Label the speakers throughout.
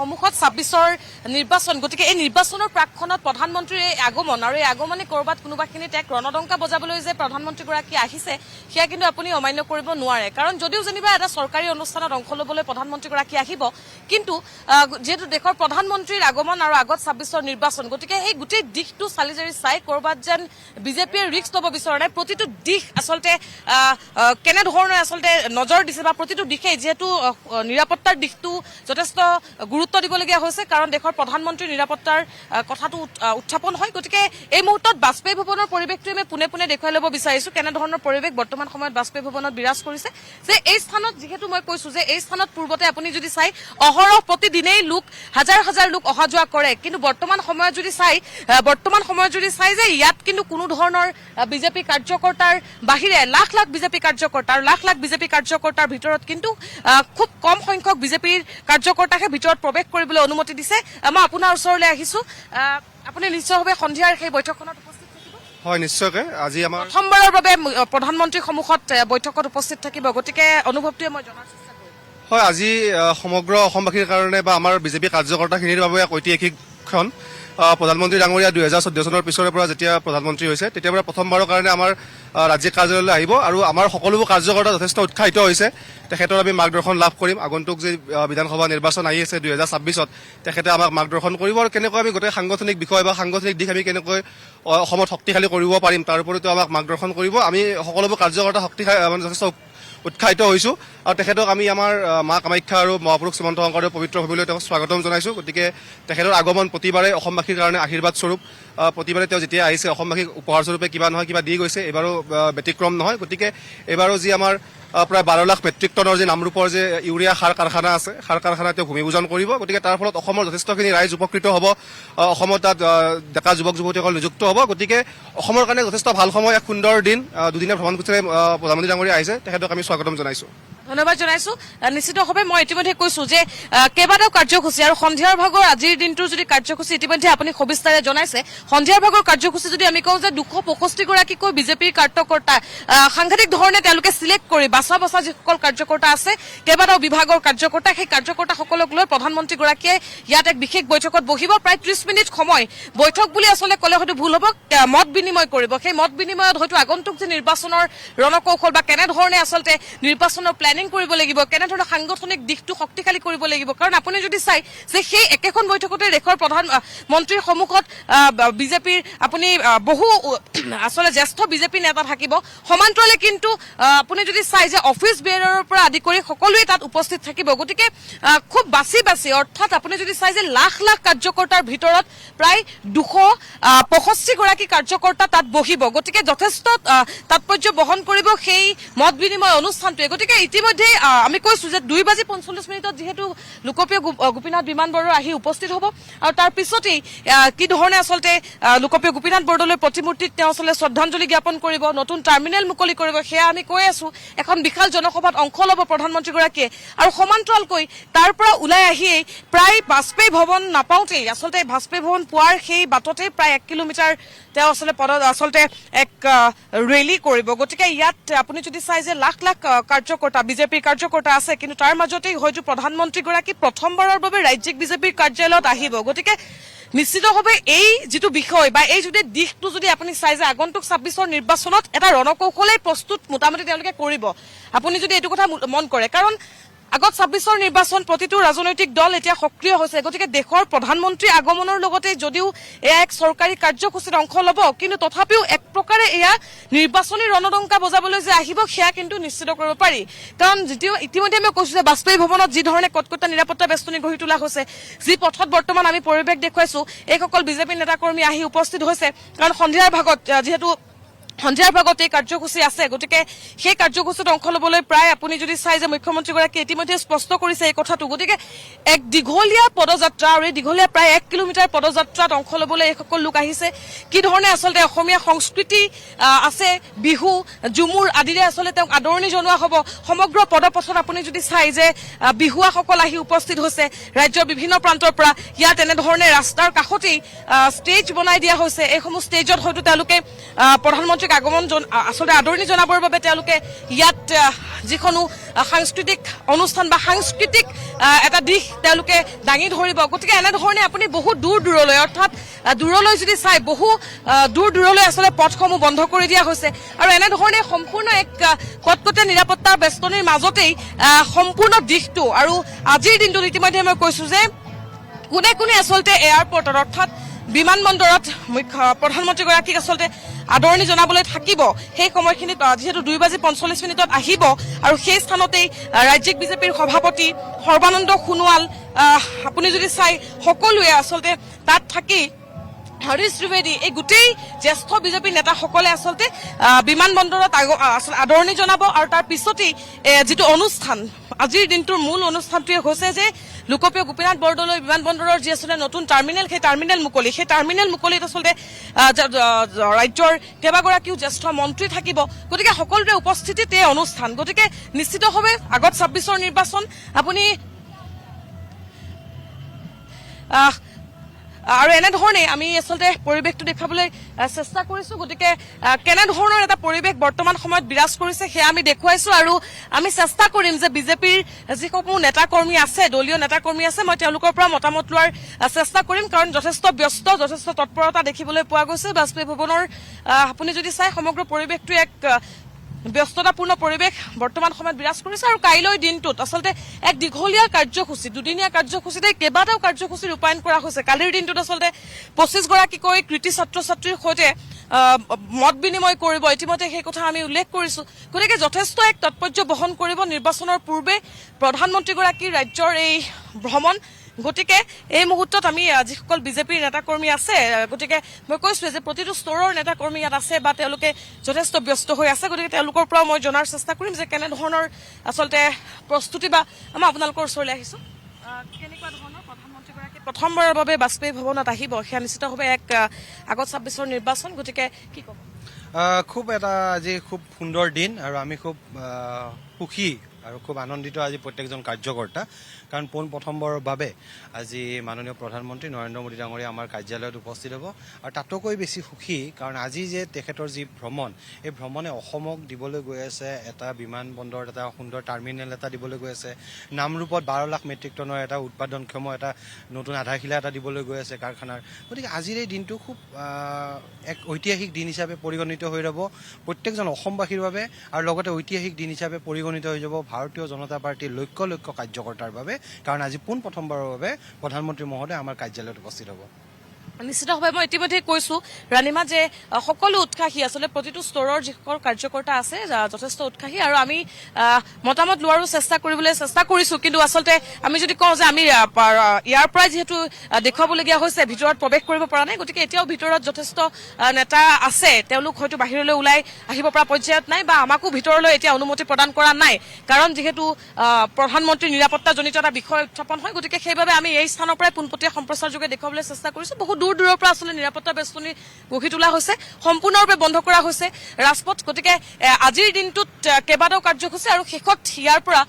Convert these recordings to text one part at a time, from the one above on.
Speaker 1: সন্মুখত ২৬ৰ নিৰ্বাচন গতিকে এই নিৰ্বাচনৰ প্ৰাকখনত প্ৰধানমন্ত্ৰীৰ এই আগমন আৰু এই আগমনে কৰবাত কোনোবাখিনিত এক ৰণডংকা বজাবলৈ যে প্ৰধানমন্ত্ৰীগৰাকী আহিছে সেয়া কিন্তু আপুনি অমান্য কৰিব নোৱাৰে কাৰণ যদিও যেনিবা এটা চৰকাৰী অনুষ্ঠানত অংশ ল'বলৈ প্ৰধানমন্ত্ৰীগৰাকী আহিব কিন্তু যেহেতু দেশৰ প্ৰধানমন্ত্ৰীৰ আগমন আৰু আগত ২৬ৰ নিৰ্বাচন গতিকে এই গোটেই দিশটো চালিজাৰি চাই কৰবাত যেন বিজেপিয়ে ৰিস্ক ল'ব বিচৰা নাই প্ৰতিটো দিশ আচলতে কেনেধৰণে আচলতে নজৰ দিছে বা প্ৰতিটো দিশেই যিহেতু নিৰাপত্তাৰ দিশটো যথেষ্ট গুৰুত্ব দিবলগীয়া হৈছে কাৰণ দেশৰ প্ৰধানমন্ত্ৰীৰ নিৰাপত্তাৰ কথাটো উত্থাপন হয় গতিকে এই মুহূৰ্তত বাজপেয়ী ভৱনৰ পৰিৱেশটো আমি পুনে পুনে দেখুৱাই ল'ব বিচাৰিছো কেনেধৰণৰ পৰিৱেশ বৰ্তমান সময়ত বাজপেয়ী ভৱনত বিৰাজ কৰিছে যে এই স্থানত যিহেতু মই কৈছো যে এই স্থানত পূৰ্বতে আপুনি যদি চাই অহৰহ প্ৰতিদিনেই লোক হাজাৰ হাজাৰ লোক অহা যোৱা কৰে কিন্তু বৰ্তমান সময়ত যদি চাই যে ইয়াত কিন্তু কোনো ধৰণৰ বিজেপি কাৰ্যকৰ্তাৰ বাহিৰে লাখ লাখ বিজেপি কাৰ্যকৰ্তাৰ ভিতৰত কিন্তু খুব কম সংখ্যক বিজেপিৰ কাৰ্যকৰ্তাকে ভিতৰত প্ৰৱেশ কৰিবলৈ অনুমতি দিছে মই আপোনাৰ ওচৰলৈ আহিছো আপুনি নিশ্চয়ভাৱে সন্ধিয়াৰ সেই বৈঠকখনত উপস্থিত থাকিব
Speaker 2: হয় নিশ্চয়কৈ আজি আমাৰ
Speaker 1: প্ৰথমবাৰৰ বাবে প্ৰধানমন্ত্ৰীৰ সন্মুখত বৈঠকত উপস্থিত থাকিব গতিকে অনুভৱটোৱে মই জনাৰ চেষ্টা কৰিম
Speaker 2: হয় আজি সমগ্ৰ অসমবাসীৰ কাৰণে বা আমাৰ বিজেপি কাৰ্যকৰ্তাখিনিৰ বাবে এক ঐতিহাসিক ক্ষণ প্ৰধানমন্ত্ৰী ডাঙৰীয়া ২০১৪ চনৰ পিছৰে পৰা যেতিয়া প্ৰধানমন্ত্ৰী হৈছে তেতিয়াৰ পৰা প্ৰথমবাৰৰ কাৰণে আমাৰ ৰাজ্যিক কাৰ্যালয়লৈ আহিব আৰু আমাৰ সকলোবোৰ কাৰ্যকৰ্তা যথেষ্ট উৎসাহিত হৈছে তেখেতৰ আমি মাৰ্গদৰ্শন লাভ কৰিম আগন্তুক যি বিধানসভা নিৰ্বাচন আহি আছে ২০২৬ত তেখেতে আমাক মাৰ্গদৰ্শন কৰিব আৰু কেনেকৈ আমি গোটেই সাংগঠনিক বিষয় বা সাংগঠনিক দিশ আমি কেনেকৈ অসমত শক্তিশালী কৰিব পাৰিম তাৰ ওপৰতো আমাক মাৰ্গদৰ্শন কৰিব আমি সকলোবোৰ কাৰ্যকৰ্তা শক্তিশালী যথেষ্ট উৎসাহিত হৈছো আৰু তেখেতক আমি আমাৰ মা কামাখ্যা আৰু মহাপুৰুষ শ্ৰীমন্ত শংকৰদেৱ পবিত্ৰ ভূমিলৈ তেওঁক স্বাগতম জনাইছো গতিকে তেখেতৰ আগমন প্ৰতিবাৰে অসমবাসীৰ কাৰণে আশীৰ্বাদ স্বৰূপ প্ৰতিবাৰে তেওঁ যেতিয়া আহিছে অসমবাসীক উপহাৰ স্বৰূপে কিবা নহয় কিবা দি গৈছে এইবাৰো ব্যতিক্ৰম নহয় গতিকে এইবাৰো যি আমাৰ প্ৰায় ১২ লাখ মেট্ৰিক টনৰ যি নামৰূপৰ যে ইউৰিয়া সাৰ কাৰখানা আছে সাৰ কাৰখানা তেওঁ ভূমি পূজন কৰিব গতিকে তাৰ ফলত অসমৰ যথেষ্টখিনি ৰাইজ উপকৃত হ'ব অসমত তাত ডেকা যুৱক যুৱতীসকল নিযুক্ত হ'ব গতিকে অসমৰ কাৰণে যথেষ্ট ভাল সময় এক সুন্দৰ দিন দুদিনীয়া ভ্ৰমণসূচীৰে প্ৰধানমন্ত্ৰী ডাঙৰীয়া আহিছে তেখেতক আমি স্বাগতম জনাইছো
Speaker 1: ধন্যবাদ জনাইছো নিশ্চিতভাৱে মই ইতিমধ্যে কৈছো যে কেইবাটাও কাৰ্যসূচী আৰু সন্ধিয়াৰ ভাগৰ আজিৰ দিনটোৰ যদি কাৰ্যসূচী ইতিমধ্যে আপুনি সবিস্তাৰে জনাইছে সন্ধিয়াৰ ভাগৰ কাৰ্যসূচী যদি আমি কওঁ যে ২৬৫ গৰাকীকৈ বিজেপিৰ কাৰ্যকৰ্তা সাংঘাতিক ধৰণে তেওঁলোকে চিলেক্ট কৰি বাছা যিসকল কাৰ্যকৰ্তা আছে কেইবাটাও বিভাগৰ কাৰ্যকৰ্তা সেই কাৰ্যকৰ্তাসকলক লৈ প্ৰধানমন্ত্ৰীগৰাকীয়ে ইয়াত এক বিশেষ বৈঠকত বহিব প্ৰায় ৩০ মিনিট সময় বৈঠক বুলি আচলতে ক'লে হয়তো ভুল হ'ব মত বিনিময় কৰিব সেই মত বিনিময়ত হয়তো আগন্তুক যে নিৰ্বাচনৰ ৰণকৌশল বা কেনেধৰণে আচলতে নিৰ্বাচনৰ প্লেনিং কৰিব লাগিব কেনেধৰণৰ সাংগঠনিক দিশটো শক্তিশালী কৰিব লাগিব কাৰণ আপুনি যদি চাই যে সেই একেখন বৈঠকতে দেশৰ প্ৰধানমন্ত্ৰীৰ সন্মুখত বিজেপিৰ আপুনি বহু আচলতে জ্যেষ্ঠ বিজেপি নেতা থাকিব সমান্তৰালে কিন্তু আপুনি যদি চাই যে অফিচ বেয়াৰৰ পৰা আদি কৰি সকলোৱে তাত উপস্থিত থাকিব গতিকে খুব বাছি অৰ্থাৎ আপুনি যদি চাই যে লাখ লাখ কাৰ্যকৰ্তাৰ ভিতৰত প্ৰায় ২৬৫ গৰাকী কাৰ্যকৰ্তা তাত বহিব গতিকে যথেষ্ট তাৎপৰ্য বহন কৰিব সেই মত বিনিময় অনুষ্ঠানটোৱে গতিকে ইতিমধ্যে আমি কৈছো যে ২:৪৫ যিহেতু লোকপ্ৰিয় গোপীনাথ বিমান বৰুৱা আহি উপস্থিত হ'ব আৰু তাৰ পিছতেই কি ধৰণে আচলতে লোকপ্ৰিয় গোপীনাথ বৰদলৈৰ প্ৰতিমূৰ্তিত তেওঁ আচলতে শ্ৰদ্ধাঞ্জলি জ্ঞাপন কৰিব নতুন টাৰ্মিনেল মুকলি কৰিব সেয়া আমি কৈ আছো এখন বিশাল জনসভাত অংশ ল'ব প্ৰধানমন্ত্ৰীগৰাকীয়ে আৰু সমান্তৰালকৈ তাৰ পৰা ওলাই আহিয়েই প্ৰায় বাজপেয়ী ভৱন নাপাওঁতেই আচলতে বাজপেয়ী ভৱন পোৱাৰ সেই বাটতে প্ৰায় ১ কিলোমিটাৰ তেওঁ আচলতে এক ৰেলী কৰিব গতিকে ইয়াত আপুনি যদি চাই যে লাখ লাখ কাৰ্যকৰ্তা বিজেপিৰ কাৰ্যকৰ্তা আছে কিন্তু তাৰ মাজতেই হয়তো প্ৰধানমন্ত্ৰীগৰাকী প্ৰথমবাৰৰ বাবে ৰাজ্যিক বিজেপিৰ কাৰ্যালয়ত আহিব গতিকে নিশ্চিতভাৱে এই যিটো বিষয় বা এই যদি দিশটো যদি আপুনি চাই যে আগন্তুক ২৬ৰ নিৰ্বাচনত এটা ৰণকৌশলেই প্ৰস্তুত মোটামুটি তেওঁলোকে কৰিব আপুনি যদি এইটো কথা মন কৰে কাৰণ আগত ২৬ৰ নিৰ্বাচন প্ৰতিটো ৰাজনৈতিক দল এতিয়া সক্ৰিয় হৈছে গতিকে দেশৰ প্ৰধানমন্ত্ৰী আগমনৰ লগতে যদিও এয়া এক চৰকাৰী কাৰ্যসূচীত অংশ ল'ব কিন্তু তথাপিও এক প্ৰকাৰে এয়া নিৰ্বাচনী ৰণডংকা বজাবলৈ যে আহিব সেয়া কিন্তু নিশ্চিত কৰিব পাৰি কাৰণ ইতিমধ্যে মই কৈছো যে বাজপেয়ী ভৱনত যি ধৰণে কটকটীয়া নিৰাপত্তা বেষ্টনী গঢ়ি তোলা হৈছে যি পথত বৰ্তমান আমি পৰিৱেশ দেখুৱাইছো এইসকল বিজেপি নেতাকৰ্মী আহি উপস্থিত হৈছে কাৰণ সন্ধিয়াৰ ভাগত এই কাৰ্যসূচী আছে গতিকে সেই কাৰ্যসূচীত অংশ ল'বলৈ প্ৰায় আপুনি যদি চাই যে মুখ্যমন্ত্ৰীগৰাকীয়ে ইতিমধ্যে স্পষ্ট কৰিছে এই কথাটো গতিকে এক দীঘলীয়া পদযাত্ৰা আৰু এই দীঘলীয়া প্ৰায় ১ কিলোমিটাৰ পদযাত্ৰাত অংশ ল'বলৈ এইসকল লোক আহিছে কি ধৰণে আচলতে অসমীয়া সংস্কৃতি আছে বিহু ঝুমুৰ আদিৰে আচলতে তেওঁক আদৰণি জনোৱা হ'ব সমগ্ৰ পদপথত আপুনি যদি চাই যে বিহুৱাসকল আহি উপস্থিত হৈছে ৰাজ্যৰ বিভিন্ন প্ৰান্তৰ পৰা ইয়াত এনেধৰণে ৰাস্তাৰ কাষতেই ষ্টেজ বনাই দিয়া হৈছে এইসমূহ ষ্টেজত হয়তো তেওঁলোকে প্ৰধানমন্ত্ৰী প্ৰধানমন্ত্ৰীক আচলতে আদৰণি জনাবৰ বাবে তেওঁলোকে ইয়াত যিকোনো সাংস্কৃতিক অনুষ্ঠান বা সাংস্কৃতিক এটা দিশ তেওঁলোকে দাঙি ধৰিব। গতিকে এনেধৰণে আপুনি বহু দূৰ দূৰলৈ অৰ্থাৎ দূৰলৈ যদি চাই বহু দূৰ দূৰলৈ আচলতে পথসমূহ বন্ধ কৰি দিয়া হৈছে আৰু এনেধৰণে সম্পূৰ্ণ এক কটকটীয়া নিৰাপত্তাৰ বেষ্টনীৰ মাজতেই সম্পূৰ্ণ দিশটো আৰু আজিৰ দিনটোত ইতিমধ্যে মই কৈছো যে কোনে কোনে আচলতে এয়াৰপৰ্টত অৰ্থাৎ বিমানবন্দৰত প্ৰধানমন্ত্ৰীগৰাকীক আচলতে আদৰণি জনাবলৈ থাকিব। সেই সময়খিনিত যিহেতু 2:45 আহিব আৰু সেই স্থানতেই ৰাজ্যিক বিজেপিৰ সভাপতি সৰ্বানন্দ সোণোৱাল আপুনি যদি চাই সকলোৱে আচলতে তাত থাকি হৰিশ ত্ৰিবেদী এই গোটেই জ্যেষ্ঠ বিজেপি নেতাসকলে আচলতে বিমানবন্দৰত আদৰণি জনাব আৰু তাৰ পিছতেই যিটো অনুষ্ঠান আজিৰ দিনটোৰ মূল অনুষ্ঠানটোৱে হৈছে যে লোকপ্ৰিয় গোপীনাথ বৰদলৈ বিমানবন্দৰৰ যি আচলতে নতুন টাৰ্মিনেল সেই টাৰ্মিনেল মুকলিত আচলতে ৰাজ্যৰ কেইবাগৰাকীও জ্যেষ্ঠ মন্ত্ৰী থাকিব। গতিকে সকলোৰে উপস্থিতিত এই অনুষ্ঠান। গতিকে নিশ্চিতভাৱে আগত 26ৰ নিৰ্বাচন আপুনি আৰু এনেধৰণে আমি আচলতে পৰিৱেশটো দেখাবলৈ চেষ্টা কৰিছো। গতিকে কেনেধৰণৰ এটা পৰিৱেশ বৰ্তমান সময়ত বিৰাজ কৰিছে সেয়া আমি দেখুৱাইছো আৰু আমি চেষ্টা কৰিম যে বিজেপিৰ যিসমূহ নেতাকৰ্মী আছে দলীয় নেতাকৰ্মী আছে মই তেওঁলোকৰ পৰা মতামত লোৱাৰ চেষ্টা কৰিম কাৰণ যথেষ্ট ব্যস্ত যথেষ্ট তৎপৰতা দেখিবলৈ পোৱা গৈছে। বাজপেয়ী ভৱনৰ আপুনি যদি চাই সমগ্ৰ পৰিৱেশটো এক ব্যস্ততাপূৰ্ণ পৰিৱেশ বৰ্তমান সময়ত বিৰাজ কৰিছে আৰু কাইলৈ দিনটোত আচলতে এক দীঘলীয়া কাৰ্যসূচী দুদিনীয়া কাৰ্যসূচীতে কেইবাটাও কাৰ্যসূচী ৰূপায়ণ কৰা হৈছে। কালিৰ দিনটোত আচলতে 25গৰাকীকৈ কৃতি ছাত্ৰ ছাত্ৰীৰ সৈতে মত বিনিময় কৰিব ইতিমধ্যে সেই কথা আমি উল্লেখ কৰিছো। গতিকে যথেষ্ট এক তাৎপৰ্য বহন কৰিব নিৰ্বাচনৰ পূৰ্বে প্ৰধানমন্ত্ৰীগৰাকীৰ ৰাজ্যৰ এই ভ্ৰমণ। গতিকে এই মুহূৰ্তত আমি যিসকল বিজেপিৰ নেতাকৰ্মী আছে গতিকে মই কৈছো যে প্ৰতিটো স্তৰৰ নেতাকৰ্মী ইয়াত আছে বা তেওঁলোকে যথেষ্ট ব্যস্ত হৈ আছে। গতিকে তেওঁলোকৰ পৰা মই জনাৰ চেষ্টা কৰিম যে কেনেধৰণৰ আচলতে প্ৰস্তুতি বা মই আপোনালোকৰ ওচৰলৈ আহিছো কেনেকুৱা ধৰণৰ প্ৰধানমন্ত্ৰীগৰাকী প্ৰথমবাৰৰ বাবে বাজপেয়ী ভৱনত আহিব সেয়া নিশ্চিতভাৱে এক আগত 26ৰ নিৰ্বাচন। গতিকে কি ক'ব?
Speaker 3: খুব এটা আজি খুব সুন্দৰ দিন আৰু আমি খুব সুখী আৰু খুব আনন্দিত আজি প্ৰত্যেকজন কাৰ্যকৰ্তা কাৰণ প্ৰথমবাৰৰ বাবে আজি মাননীয় প্ৰধানমন্ত্ৰী নৰেন্দ্ৰ মোদী ডাঙৰীয়া আমাৰ কাৰ্যালয়ত উপস্থিত হ'ব আৰু তাতকৈ বেছি সুখী কাৰণ আজি যে তেখেতৰ যি ভ্ৰমণ এই ভ্ৰমণে অসমক দিবলৈ গৈ আছে এটা বিমানবন্দৰত এটা সুন্দৰ টাৰ্মিনেল এটা দিবলৈ গৈ আছে। নামৰূপত 12 লাখ মেট্ৰিক টনৰ এটা উৎপাদনক্ষম এটা নতুন আধাৰশিলা এটা দিবলৈ গৈ আছে কাৰখানাৰ। গতিকে আজিৰ এই দিনটো খুব এক ঐতিহাসিক দিন হিচাপে পৰিগণিত হৈ ৰ'ব প্ৰত্যেকজন অসমবাসীৰ বাবে আৰু লগতে ঐতিহাসিক দিন হিচাপে পৰিগণিত হৈ যাব ভাৰতীয় জনতা পাৰ্টীৰ লক্ষ লক্ষ কাৰ্যকৰ্তাৰ বাবে কাৰণ আজি প্ৰথমবাৰৰ বাবে প্ৰধানমন্ত্ৰী মহোদয় আমাৰ কাৰ্যালয়ত উপস্থিত হ'ব।
Speaker 1: নিশ্চিতভাৱে মই ইতিমধ্যে কৈছো ৰাণীমা যে সকলো উৎসাহী আচলতে প্ৰতিটো স্তৰৰ যিসকল কাৰ্যকৰ্তা আছে যথেষ্ট উৎসাহী আৰু আমি মতামত লোৱাৰো চেষ্টা কৰিছো। কিন্তু আচলতে আমি যদি কওঁ যে আমি ইয়াৰ পৰাই যিহেতু দেখুৱাবলগীয়া হৈছে ভিতৰত প্ৰৱেশ কৰিব পৰা নাই গতিকে এতিয়াও ভিতৰত যথেষ্ট নেতা আছে তেওঁলোক হয়তো বাহিৰলৈ ওলাই আহিব পৰা পৰ্যায়ত নাই বা আমাকো ভিতৰলৈ এতিয়া অনুমতি প্ৰদান কৰা নাই কাৰণ যিহেতু প্ৰধানমন্ত্ৰীৰ নিৰাপত্তাজনিত এটা বিষয় উত্থাপন হয়। গতিকে সেইবাবে আমি এই স্থানৰ পৰাই পোনপটীয়া সম্প্ৰচাৰ যোগে দেখুৱাবলৈ চেষ্টা কৰিছো। বহুত দূৰ দূৰৰ পৰা আচলতে নিৰাপত্তা বেষ্টনী গঢ়ি তোলা হৈছে সম্পূৰ্ণৰূপে বন্ধ কৰা হৈছে ৰাজপথ। গতিকে আজিৰ দিনটোত কেইবাটাও কাৰ্যসূচী আৰু শেষত ইয়াৰ পৰা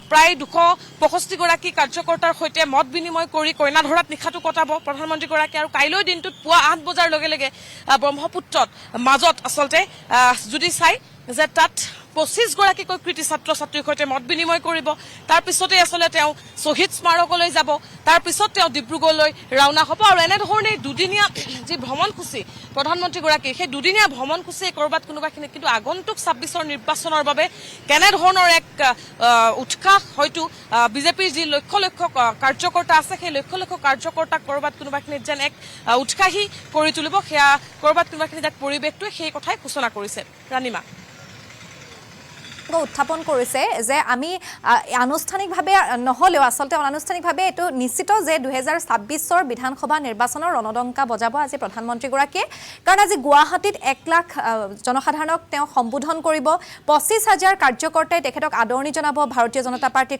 Speaker 1: প্ৰায় 265গৰাকী কাৰ্যকৰ্তাৰ সৈতে মত বিনিময় কৰি কইনাধৰাত নিশাটো কটাব প্ৰধানমন্ত্ৰীগৰাকী আৰু কাইলৈ দিনটোত পুৱা 8 বজাৰ লগে লগে ব্ৰহ্মপুত্ৰত মাজত আচলতে যদি চাই যে তাত 25গৰাকীকৈ কৃতি ছাত্ৰ ছাত্ৰীৰ সৈতে মত বিনিময় কৰিব। তাৰ পিছতে আচলতে তেওঁ শ্বহীদ স্মাৰকলৈ যাব তাৰ পিছত তেওঁ ডিব্ৰুগড়লৈ ৰাওনা হ'ব আৰু এনেধৰণে দুদিনীয়া যি ভ্ৰমণসূচী প্ৰধানমন্ত্ৰীগৰাকীৰ সেই দুদিনীয়া ভ্ৰমণসূচী ক'ৰবাত কোনোবাখিনিত কিন্তু আগন্তুক 26ৰ নিৰ্বাচনৰ বাবে কেনেধৰণৰ এক উৎসাহ হয়তো বিজেপিৰ যি লক্ষ লক্ষ কাৰ্যকৰ্তা আছে সেই লক্ষ লক্ষ কাৰ্যকৰ্তাক ক'ৰবাত কোনোবাখিনিত যেন এক উৎসাহী কৰি তুলিব সেয়া ক'ৰবাত কোনোবাখিনিত এক পৰিৱেশটোৱে সেই কথাই সূচনা কৰিছে। ৰাণীমা
Speaker 4: উত্থাপন কৰিছে যে আমি আনুষ্ঠানিকভাৱে নহলেও আচলতে অনানুষ্ঠানিকভাৱে এইটো নিশ্চিত যে 2026ৰ বিধানসভা নিৰ্বাচনৰ ৰণডংকা বজাব আজি প্ৰধানমন্ত্ৰীগৰাকীয়ে কাৰণ আজি গুৱাহাটীত 1 লাখ জনসাধাৰণক তেওঁ সম্বোধন কৰিব 25,000 কাৰ্যকৰ্তাই তেখেতক আদৰণি জনাব ভাৰতীয় জনতা পাৰ্টীৰ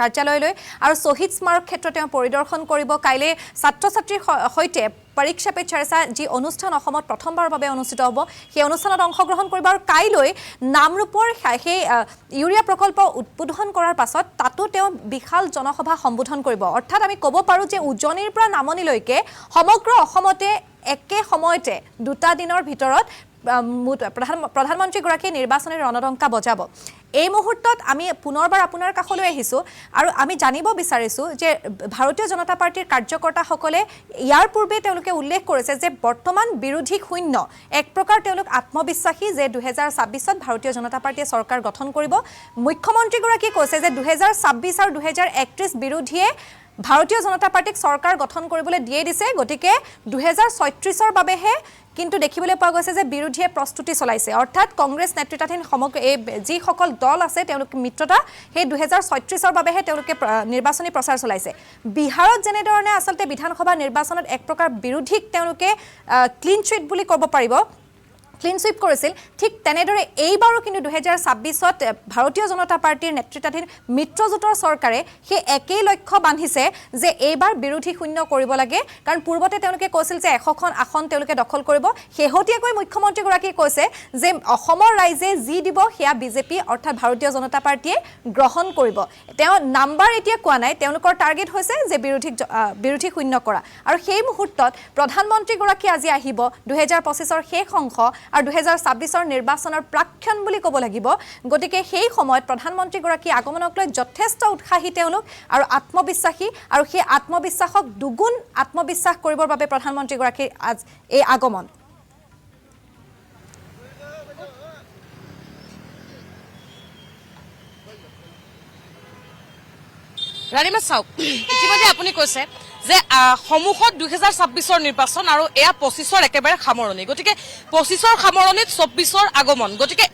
Speaker 4: কাৰ্যালয়লৈ আৰু শ্বহীদ স্মাৰক ক্ষেত্ৰ তেওঁ পৰিদৰ্শন কৰিব। কাইলৈ ছাত্ৰ ছাত্ৰীৰ সৈতে পৰীক্ষা পে চৰ্চা যি অনুষ্ঠান অসমত প্ৰথমবাৰৰ বাবে অনুষ্ঠিত হ'ব সেই অনুষ্ঠানত অংশগ্ৰহণ কৰিব আৰু কাইলৈ নামৰূপৰ সেই ইউৰিয়া প্ৰকল্প উদ্বোধন কৰাৰ পাছত তাতো তেওঁ বিশাল জনসভা সম্বোধন কৰিব। অৰ্থাৎ আমি ক'ব পাৰোঁ যে উজনিৰ পৰা নামনিলৈকে সমগ্ৰ অসমতে একে সময়তে দুটা দিনৰ ভিতৰত প্ৰধানমন্ত্ৰীগৰাকীয়ে নিৰ্বাচনী ৰণডংকা বজাব এই মুহূৰ্তত আমি পুনৰবাৰ আপোনাৰ কাষলৈ আহিছোঁ আৰু আমি জানিব বিচাৰিছোঁ যে ভাৰতীয় জনতা পাৰ্টিৰ কাৰ্যকৰ্তাসকলে ইয়াৰ পূৰ্বে তেওঁলোকে উল্লেখ কৰিছে যে বৰ্তমান বিৰোধী শূন্য এক প্ৰকাৰ তেওঁলোক আত্মবিশ্বাসী যে 2026ত ভাৰতীয় জনতা পাৰ্টিয়ে চৰকাৰ গঠন কৰিব মুখ্যমন্ত্ৰীগৰাকীয়ে কৈছে যে 2026 আৰু 2031 বিৰোধীয়ে ভাৰতীয় জনতা পাৰ্টিক চৰকাৰ গঠন কৰিবলৈ দিয়ে দিছে গতিকে 2036ৰ বাবেহে কিন্তু দেখিবলৈ পোৱা গৈছে যে বিৰোধীয়ে প্ৰস্তুতি চলাইছে অৰ্থাৎ কংগ্ৰেছ নেতৃত্বাধীন সমগ্ৰ এই যিসকল দল আছে তেওঁলোক মিত্ৰতা সেই 2036ৰ বাবেহে তেওঁলোকে নিৰ্বাচনী প্ৰচাৰ চলাইছে বিহাৰত যেনেধৰণে আচলতে বিধানসভা নিৰ্বাচনত এক প্ৰকাৰ বিৰোধীক তেওঁলোকে ক্লিন চিট বুলি ক'ব পাৰিব ক্লিন সুইপ কৰিছিল ঠিক তেনেদৰে এইবাৰো কিন্তু 2026ত ভাৰতীয় জনতা পাৰ্টিৰ নেতৃত্বাধীন মিত্ৰজোঁটৰ চৰকাৰে সেই একেই লক্ষ্য বান্ধিছে যে এইবাৰ বিৰোধী শূন্য কৰিব লাগে কাৰণ পূৰ্বতে তেওঁলোকে কৈছিল যে 100খন আসন তেওঁলোকে দখল কৰিব শেহতীয়াকৈ মুখ্যমন্ত্ৰীগৰাকীয়ে কৈছে যে অসমৰ ৰাইজে যি দিব সেয়া বিজেপি অৰ্থাৎ ভাৰতীয় জনতা পাৰ্টিয়ে গ্ৰহণ কৰিব তেওঁ নাম্বাৰ এতিয়া কোৱা নাই তেওঁলোকৰ টাৰ্গেট হৈছে যে বিৰোধী শূন্য কৰা আৰু সেই মুহূৰ্তত প্ৰধানমন্ত্ৰীগৰাকী আজি আহিব 2025ৰ শেষ অংশ আৰু 2026ৰ নিৰ্বাচনৰ প্ৰাক্ষণ বুলি ক'ব লাগিব গতিকে সেই সময়ত প্ৰধানমন্ত্ৰীগৰাকী আগমনক লৈ যথেষ্ট উৎসাহী তেওঁলোক আৰু আত্মবিশ্বাসী আৰু সেই আত্মবিশ্বাসক দুগুণ আত্মবিশ্বাস কৰিবৰ বাবে প্ৰধানমন্ত্ৰীগৰাকীৰ আজ এই আগমন
Speaker 1: ৰাণীমা চাওক ইতিমধ্যে আপুনি কৈছে যে সমুখত 2026ৰ নিৰ্বাচন আৰু এয়া 25ৰ একেবাৰে সামৰণি গতিকে 25ৰ সামৰণিত 24ৰ আগমন গতিকে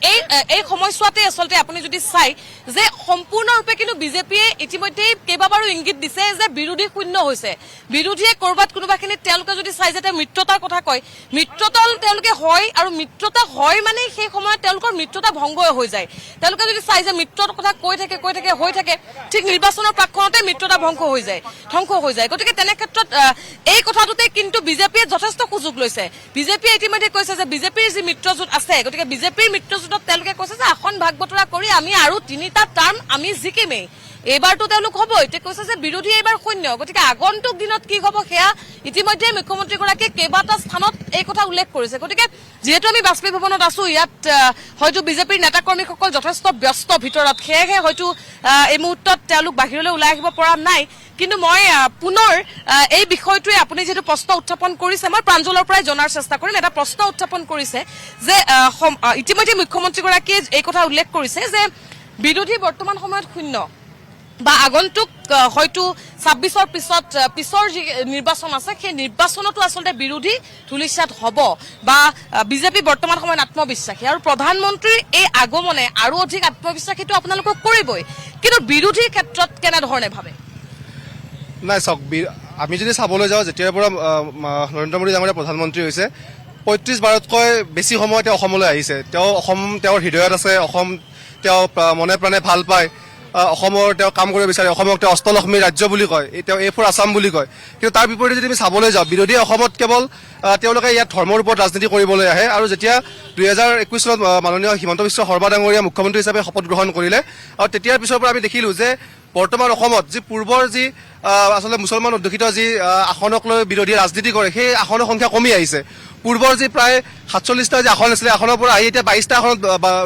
Speaker 1: এই সময়ছোৱাতে আচলতে আপুনি যদি চাই যে সম্পূৰ্ণৰূপে কিন্তু বিজেপিয়ে ইতিমধ্যে কেইবাবাৰো ইংগিত দিছে যে বিৰোধী শূন্য হৈছে বিৰোধীয়ে কৰবাত কোনোবাখিনিত তেওঁলোকে যদি চাই যে মিত্ৰতাৰ কথা কয় মিত্ৰতা তেওঁলোকে হয় আৰু মিত্ৰতা হয় মানে সেই সময়ত তেওঁলোকৰ মিত্ৰতা ভংগ হৈ যায় তেওঁলোকে যদি চাই যে মিত্ৰৰ কথা কৈ থাকে হৈ থাকে ঠিক নিৰ্বাচনৰ প্ৰাক্ষণতে মিত্ৰতা ধ্বংস হৈ যায় গতিকে তেনে ক্ষেত্ৰত এই কথাটোতে কিন্তু বিজেপিয়ে যথেষ্ট সুযোগ লৈছে বিজেপিয়ে ইতিমধ্যে কৈছে যে বিজেপিৰ যি মিত্ৰজোঁট আছে গতিকে বিজেপিৰ মিত্ৰজোঁটত তেওঁলোকে কৈছে যে আসন ভাগ বতৰা কৰি আমি আৰু 3টা টাৰ্ম আমি জিকিমেই এইবাৰতো তেওঁলোক হ'ব এতিয়া কৈছে যে বিৰোধী এইবাৰ শূন্য গতিকে আগন্তুক দিনত কি হ'ব সেয়া ইতিমধ্যে মুখ্যমন্ত্ৰীগৰাকীয়ে কেইবাটা স্থানত এই কথা উল্লেখ কৰিছে গতিকে যিহেতু আমি বাজপেয়ী ভৱনত আছো ইয়াত হয়তো বিজেপিৰ নেতাকৰ্মীসকল যথেষ্ট ব্যস্ত ভিতৰত সেয়েহে হয়তো এই মুহূৰ্তত তেওঁলোক বাহিৰলৈ ওলাই আহিব পৰা নাই কিন্তু মই পুনৰ এই বিষয়টোৱে আপুনি যেটো প্ৰশ্ন উত্থাপন কৰিছে মই প্ৰাঞ্জলৰ পৰাই জনাৰ চেষ্টা কৰিম এটা প্ৰশ্ন উত্থাপন কৰিছে যে ইতিমধ্যে মুখ্যমন্ত্ৰীগৰাকীয়ে এই কথা উল্লেখ কৰিছে যে বিৰোধী বৰ্তমান সময়ত শূন্য বা আগন্তুক হয়তো 26ৰ পিছৰ যি নিৰ্বাচন আছে সেই নিৰ্বাচনতো আচলতে বিৰোধী ধুলিচাত হ'ব বা বিজেপি বৰ্তমান সময়ত আত্মবিশ্বাসী আৰু প্ৰধানমন্ত্ৰীৰ এই আগমনে আৰু অধিক আত্মবিশ্বাসীটো আপোনালোকক কৰিবই কিন্তু বিৰোধীৰ ক্ষেত্ৰত কেনেধৰণে ভাবে
Speaker 2: নাই চাওক আমি যদি চাবলৈ যাওঁ যেতিয়াৰ পৰা নৰেন্দ্ৰ মোদী ডাঙৰীয়া প্ৰধানমন্ত্ৰী হৈছে 35 বাৰতকৈ বেছি সময় তেওঁ অসমলৈ আহিছে অসম তেওঁৰ হৃদয়ত আছে অসম তেওঁ মনে প্ৰাণে ভাল পায় অসমৰ তেওঁ কাম কৰিব বিচাৰে অসমক তেওঁ অষ্টলক্ষ্মী ৰাজ্য বুলি কয় তেওঁ A4 আছাম বুলি কয় কিন্তু তাৰ বিপৰীতে যদি আমি চাবলৈ যাওঁ বিৰোধী অসমত কেৱল তেওঁলোকে ইয়াত ধৰ্মৰ ওপৰত ৰাজনীতি কৰিবলৈ আহে আৰু যেতিয়া 2021 চনত মাননীয় হিমন্ত বিশ্ব শৰ্মা ডাঙৰীয়া মুখ্যমন্ত্ৰী হিচাপে শপত গ্ৰহণ কৰিলে আৰু তেতিয়াৰ পিছৰ পৰা আমি দেখিলোঁ যে বৰ্তমান অসমত যি পূৰ্বৰ যি আচলতে মুছলমান অধ্যুষিত যি আসনক লৈ বিৰোধী ৰাজনীতি কৰে সেই আসনৰ সংখ্যা কমি আহিছে পূৰ্বৰ যি প্ৰায় 47টা যি আসন আছিলে আসনৰ পৰা আহি এতিয়া 22টা আসনত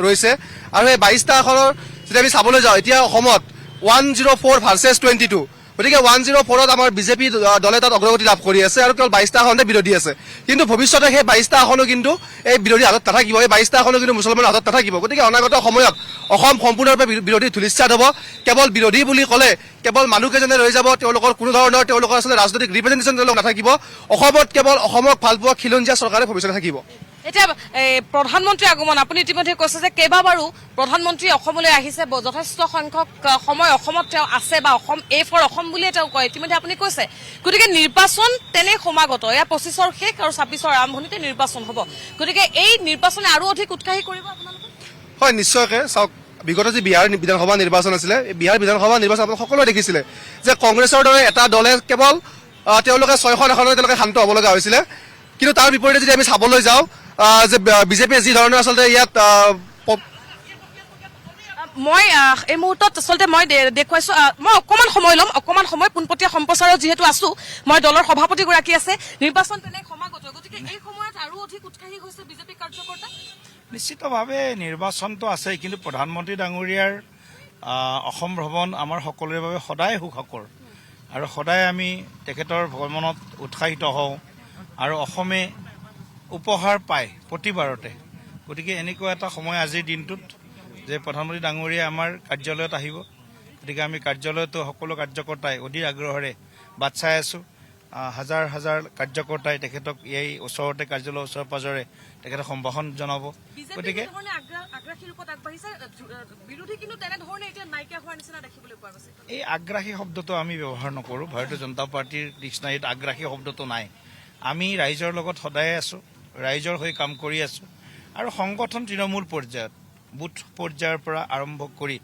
Speaker 2: ৰৈছে আৰু এই 22টা আসনৰ যদি আমি চাবলৈ যাওঁ এতিয়া অসমত 104 ভাৰ্চেছ 22 গতিকে 104ত আমাৰ বিজেপি দলে তাত অগ্ৰগতি লাভ কৰি আছে আৰু কেৱল 22টা আসনতে বিৰোধী আছে কিন্তু ভৱিষ্যতে সেই 22টা আসনো কিন্তু এই বিৰোধী হাতত নাথাকিব এই 22টা আসনো কিন্তু মুছলমানৰ হাতত নাথাকিব গতিকে অনাগত সময়ত অসম সম্পূৰ্ণৰূপে বিৰোধী ধুলিচ্ছাত হ'ব কেৱল বিৰোধী বুলি ক'লে কেৱল মানুহকেইজনে ৰৈ যাব তেওঁলোকৰ কোনো ধৰণৰ তেওঁলোকৰ আচলতে ৰাজনৈতিক ৰিপ্ৰেজেণ্টেশ্যন তেওঁলোক নাথাকিব অসমত কেৱল অসমক ভালপোৱা খিলঞ্জীয়া চৰকাৰে ভৱিষ্যতে থাকিব
Speaker 1: এতিয়া প্ৰধানমন্ত্ৰী আগমন আপুনি ইতিমধ্যে কৈছে যে কেইবাবাৰো প্ৰধানমন্ত্ৰী অসমলৈ আহিছে যথেষ্ট সংখ্যক সময় অসমত তেওঁ আছে বা অসম A4 অসম বুলিয়ে তেওঁ কয় ইতিমধ্যে আপুনি কৈছে গতিকে নিৰ্বাচন তেনে সমাগত এয়া 25ৰ শেষ আৰু 26ৰ আৰম্ভণিতে নিৰ্বাচন হ'ব গতিকে এই নিৰ্বাচনে আৰু অধিক উৎসাহী কৰিব আপোনালোকক
Speaker 2: হয় নিশ্চয়কৈ চাওক বিগত যি বিহাৰ বিধানসভা নিৰ্বাচন আছিলে বিহাৰ বিধানসভা নিৰ্বাচন আপোনালোকে সকলোৱে দেখিছিলে যে কংগ্ৰেছৰ দৰে এটা দলে কেৱল তেওঁলোকে 6খন আসনতে তেওঁলোকে শান্ত হ'ব লগা হৈছিলে কিন্তু তাৰ বিপৰীতে যদি আমি চাবলৈ যাওঁ যে বিজেপিয়ে যি ধৰণৰ আচলতে ইয়াত
Speaker 1: মই এই মুহূৰ্তত আচলতে মই দেখুৱাইছো মই অকণমান সময় পোনপটীয়া সম্প্ৰচাৰত যিহেতু আছো মই দলৰ সভাপতিগৰাকী আছে নিৰ্বাচন তেনে সমাগত গতিকে গতিকে এই সময়ত আৰু অধিক উৎসাহী হৈছে বিজেপি কাৰ্যকৰ্তা।
Speaker 5: নিশ্চিতভাৱে নিৰ্বাচনটো আছে, কিন্তু প্ৰধানমন্ত্ৰী ডাঙৰীয়াৰ অসম ভ্ৰমণ আমাৰ সকলোৰে বাবে সদায় সুখকৰ আৰু সদায় আমি তেখেতৰ ভ্ৰমণত উৎসাহিত হওঁ আৰু অসমে উপহাৰ পায় প্ৰতিবাৰতে। গতিকে এনেকুৱা এটা সময় আজিৰ দিনটোত যে প্ৰধানমন্ত্ৰী ডাঙৰীয়া আমাৰ কাৰ্যালয়ত আহিব, গতিকে আমি কাৰ্যালয়তো সকলো কাৰ্যকৰ্তাই অধীৰ আগ্ৰহেৰে বাট চাই আছোঁ। হাজাৰ হাজাৰ কাৰ্যকৰ্তাই তেখেতক এই ওচৰতে কাৰ্যালয়ৰ ওচৰে পাজৰে তেখেতক সম্ভাষণ জনাব। গতিকে
Speaker 1: আগ্ৰাসী ৰূপত আগবাঢ়িছে, বিৰোধী কিন্তু তেনেধৰণে এতিয়া নাইকিয়া হোৱাৰ নিচিনা দেখিবলৈ পোৱা গৈছে।
Speaker 5: এই আগ্ৰাসী শব্দটো আমি ব্যৱহাৰ নকৰোঁ। ভাৰতীয় জনতা পাৰ্টীৰ ডিক্সনাৰীত আগ্ৰাসী শব্দটো নাই। আমি ৰাইজৰ লগত সদায় আছোঁ, ৰাইজৰ হৈ কাম কৰি আছোঁ আৰু সংগঠন তৃণমূল পৰ্যায়ত বুথ পৰ্যায়ৰ পৰা আৰম্ভ কৰি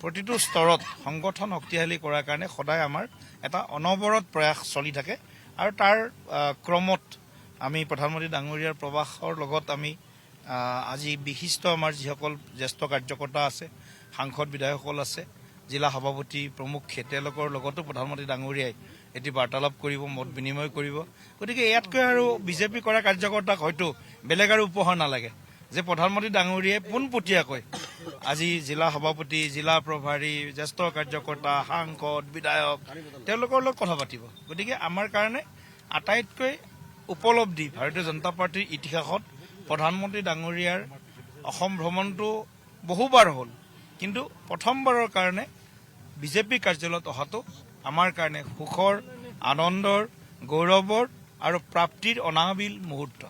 Speaker 5: প্ৰতিটো স্তৰত সংগঠন শক্তিশালী কৰাৰ কাৰণে সদায় আমাৰ এটা অনবৰত প্ৰয়াস চলি থাকে আৰু তাৰ ক্ৰমত আমি প্ৰধানমন্ত্ৰী ডাঙৰীয়াৰ প্ৰৱাসৰ লগত আমি আজি বিশিষ্ট আমাৰ যিসকল জ্যেষ্ঠ কাৰ্যকৰ্তা আছে, সাংসদ বিধায়কসকল আছে, জিলা সভাপতি প্ৰমুখ্যে তেওঁলোকৰ লগতো প্ৰধানমন্ত্ৰী ডাঙৰীয়াই এটি বাৰ্তালাপ কৰিব, মত বিনিময় কৰিব। গতিকে ইয়াতকৈ আৰু বিজেপি কৰা কাৰ্যকৰ্তাক হয়তো বেলেগ আৰু উপহাৰ নালাগে যে প্ৰধানমন্ত্ৰী ডাঙৰীয়াই পোনপটীয়াকৈ আজি জিলা সভাপতি, জিলা প্ৰভাৰী, জ্যেষ্ঠ কাৰ্যকৰ্তা, সাংসদ, বিধায়ক তেওঁলোকৰ লগত কথা পাতিব। গতিকে আমাৰ কাৰণে আটাইতকৈ উপলব্ধি ভাৰতীয় জনতা পাৰ্টীৰ ইতিহাসত প্ৰধানমন্ত্ৰী ডাঙৰীয়াৰ অসম ভ্ৰমণটো বহুবাৰ হ'ল, কিন্তু প্ৰথমবাৰৰ কাৰণে বিজেপি কাৰ্যালয়ত অহাটো আমাৰ কাৰণে সুখৰ, আনন্দৰ, গৌৰৱৰ আৰু প্ৰাপ্তিৰ অনাবিল মুহূৰ্ত।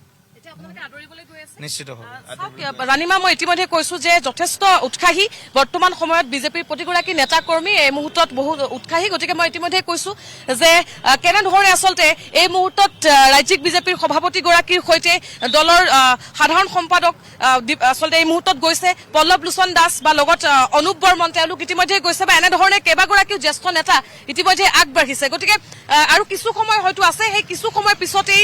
Speaker 5: নিশ্চিতভাৱে
Speaker 1: ৰাণীমা, মই ইতিমধ্যে কৈছো যে যথেষ্ট উৎসাহী বৰ্তমান সময়ত বিজেপিৰ প্ৰতিগৰাকী নেতা কৰ্মী এই মুহূৰ্তত বহু উৎসাহী। গতিকে মই ইতিমধ্যে কৈছো যে কেনেধৰণে আচলতে এই মুহূৰ্তত ৰাজ্যিক বিজেপিৰ সভাপতিগৰাকীৰ সৈতে দলৰ সাধাৰণ সম্পাদক আচলতে এই মুহূৰ্তত গৈছে, পল্লৱ লোচন দাস বা লগত অনুপ বৰ্মন, তেওঁলোক ইতিমধ্যে গৈছে বা এনেধৰণে কেইবাগৰাকীও জ্যেষ্ঠ নেতা ইতিমধ্যে আগবাঢ়িছে। গতিকে আৰু কিছু সময় হয়তো আছে, সেই কিছু সময় পিছতেই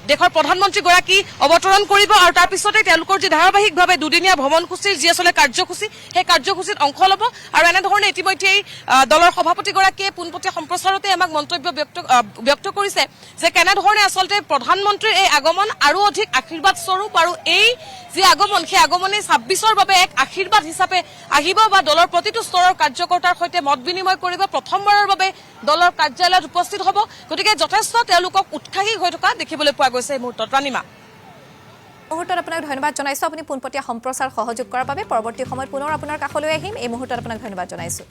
Speaker 1: দেশৰ প্ৰধানমন্ত্ৰীগৰাকী অৱতৰণ কৰিব আৰু তাৰ পিছতে তেওঁলোকৰ যি ধাৰাবাহিকভাৱে দুদিনীয়া ভ্ৰমণসূচীৰ যি আচলতে কাৰ্যসূচী, সেই কাৰ্যসূচীত অংশ ল'ব আৰু এনেধৰণে ইতিমধ্যেই দলৰ সভাপতিগৰাকীয়ে পোনপটীয়া সম্প্ৰচাৰতে আমাক মন্তব্য ব্যক্ত কৰিছে যে কেনেধৰণে আচলতে প্ৰধানমন্ত্ৰীৰ এই আগমন আৰু অধিক আশীৰ্বাদ স্বৰূপ আৰু এই যি আগমন, সেই আগমনে ২৬ৰ বাবে এক আশীৰ্বাদ হিচাপে আহিব বা দলৰ প্ৰতিটো স্তৰৰ কাৰ্যকৰ্তাৰ সৈতে মত বিনিময় কৰিব, প্ৰথমবাৰৰ বাবে দলৰ কাৰ্যালয়ত উপস্থিত হ'ব। গতিকে যথেষ্ট তেওঁলোকক উৎসাহী হৈ থকা দেখিবলৈ পোৱা গৈছে এই মুহূৰ্তত। ৰাণীমা,
Speaker 4: মুহূৰ্তত আপোনাক ধন্যবাদ জনাইছোঁ, আপুনি পোনপটীয়া সম্প্ৰচাৰ সহযোগ কৰাৰ বাবে। পৰৱৰ্তী সময়ত পুনৰ আপোনাৰ কাষলৈ আহিম। এই মুহূৰ্তত আপোনাক ধন্যবাদ জনাইছোঁ।